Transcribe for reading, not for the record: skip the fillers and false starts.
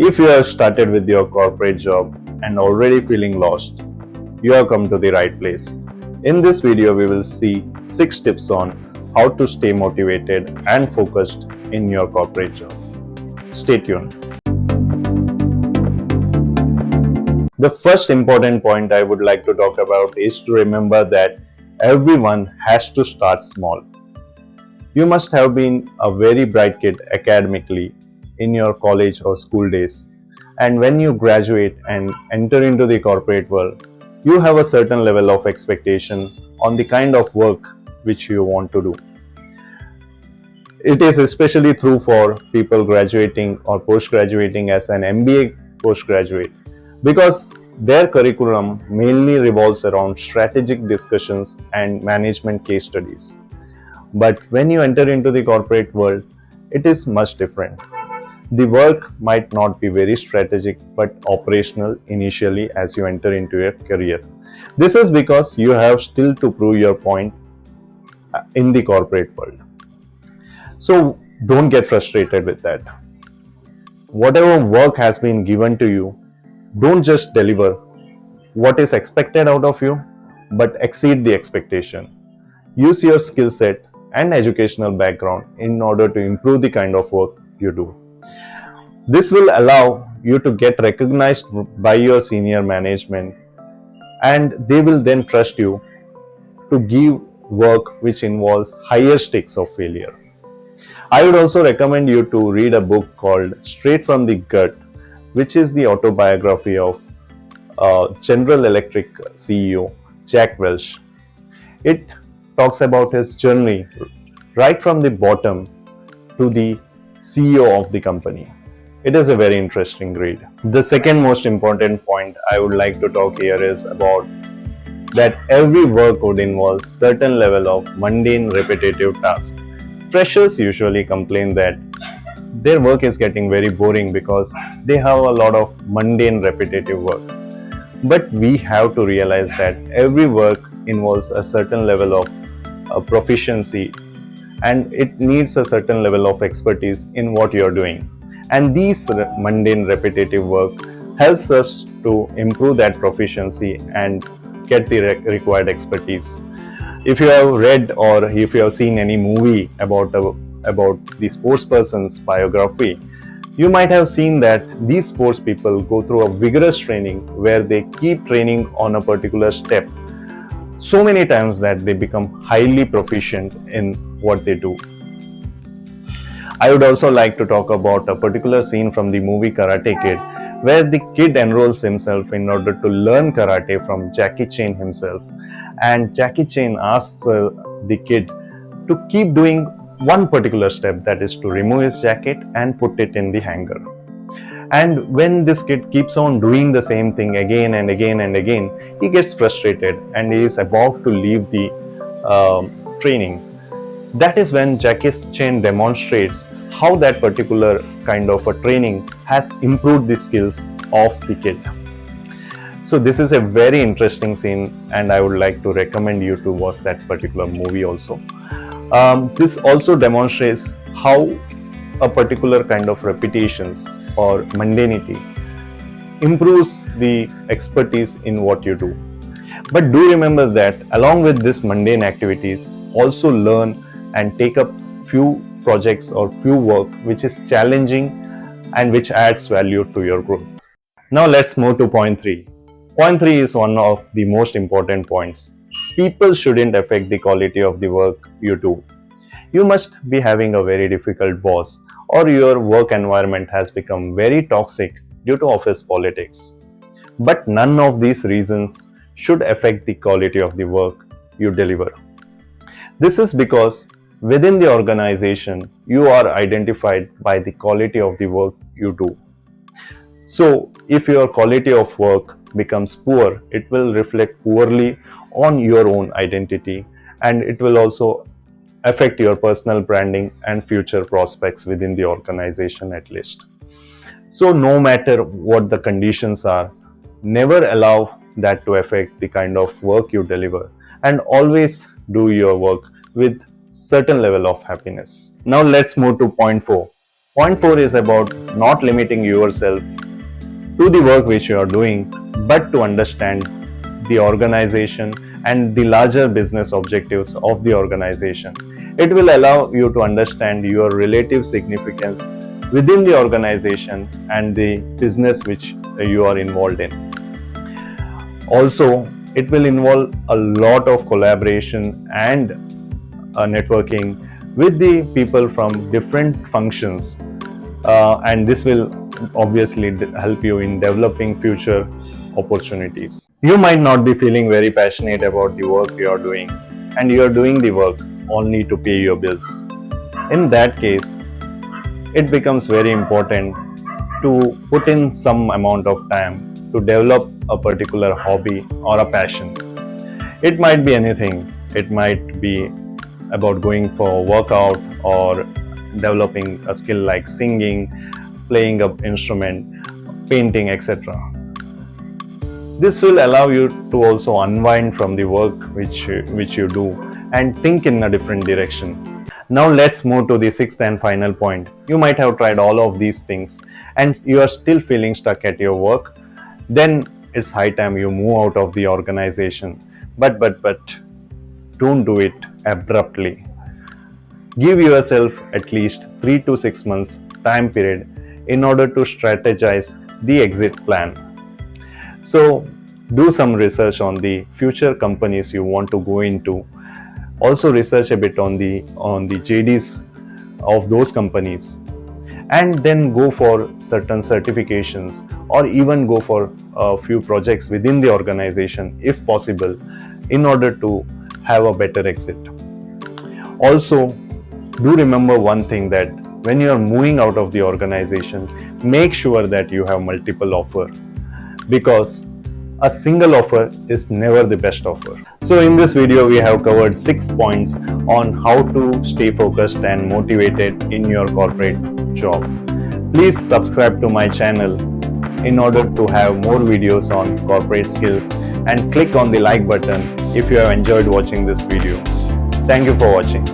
If you have started with your corporate job and already feeling lost, you have come to the right place. In this video, we will see 6 tips on how to stay motivated and focused in your corporate job. Stay tuned. The first important point I would like to talk about is to remember that everyone has to start small. You must have been a very bright kid academically in your college or school days, and when you graduate and enter into the corporate world, you have a certain level of expectation on the kind of work which you want to do. It is especially true for people graduating or post-graduating as an MBA postgraduate, because their curriculum mainly revolves around strategic discussions and management case studies. But when you enter into the corporate world, it is much different. The work might not be very strategic but operational initially as you enter into your career. This is because you have still to prove your point in the corporate world. So don't get frustrated with that. Whatever work has been given to you, don't just deliver what is expected out of you, but exceed the expectation. Use your skill set and educational background in order to improve the kind of work you do. This will allow you to get recognized by your senior management, and they will then trust you to give work which involves higher stakes of failure. I would also recommend you to read a book called Straight from the Gut, which is the autobiography of General Electric CEO Jack Welch. It talks about his journey right from the bottom to the CEO of the company. It is a very interesting read. The second most important point I would like to talk here is about that every work would involve certain level of mundane repetitive tasks. Freshers usually complain that their work is getting very boring because they have a lot of mundane repetitive work. But we have to realize that every work involves a certain level of proficiency, and it needs a certain level of expertise in what you're doing. And these mundane repetitive work helps us to improve that proficiency and get the required expertise. If you have read or if you have seen any movie about the sports person's biography, you might have seen that these sports people go through a vigorous training where they keep training on a particular step so many times that they become highly proficient in what they do. I would also like to talk about a particular scene from the movie Karate Kid, where the kid enrolls himself in order to learn karate from Jackie Chan himself, and Jackie Chan asks the kid to keep doing one particular step, that is to remove his jacket and put it in the hanger. And when this kid keeps on doing the same thing again and again and again, he gets frustrated and he is about to leave the training. That is when Jackie Chan demonstrates how that particular kind of a training has improved the skills of the kid. So this is a very interesting scene, and I would like to recommend you to watch that particular movie also. This also demonstrates how a particular kind of repetitions or mundanity improves the expertise in what you do. But do remember that along with this mundane activities, also learn and take up few projects or few work which is challenging and which adds value to your growth. Now let's move to point 3. Point 3 is one of the most important points. People shouldn't affect the quality of the work you do. You must be having a very difficult boss, or your work environment has become very toxic due to office politics. But none of these reasons should affect the quality of the work you deliver. This is because within the organization, you are identified by the quality of the work you do. So if your quality of work becomes poor, it will reflect poorly on your own identity, and it will also affect your personal branding and future prospects within the organization at least. So no matter what the conditions are, never allow that to affect the kind of work you deliver, and always do your work with certain level of happiness. Now let's move to point 4. Point 4 is about not limiting yourself to the work which you are doing, but to understand the organization and the larger business objectives of the organization. It will allow you to understand your relative significance within the organization and the business which you are involved in. Also, it will involve a lot of collaboration and networking with the people from different functions, and this will obviously help you in developing future opportunities. You might not be feeling very passionate about the work you are doing, and you are doing the work only to pay your bills. In that case, it becomes very important to put in some amount of time to develop a particular hobby or a passion. It might be anything. It might be about going for a workout or developing a skill like singing, playing an instrument, painting, etc. This will allow you to also unwind from the work which you do and think in a different direction. Now let's move to the sixth and final point. You might have tried all of these things and you are still feeling stuck at your work. Then it's high time you move out of the organization. But don't do it abruptly. Give yourself at least 3 to 6 months time period in order to strategize the exit plan. So do some research on the future companies you want to go into. Also research a bit on the JDs of those companies, and then go for certain certifications or even go for a few projects within the organization if possible, in order to have a better exit. Also, do remember one thing, that when you are moving out of the organization, make sure that you have multiple offers, because a single offer is never the best offer. So in this video, we have covered 6 points on how to stay focused and motivated in your corporate job. Please subscribe to my channel in order to have more videos on corporate skills, and click on the like button if you have enjoyed watching this video. Thank you for watching.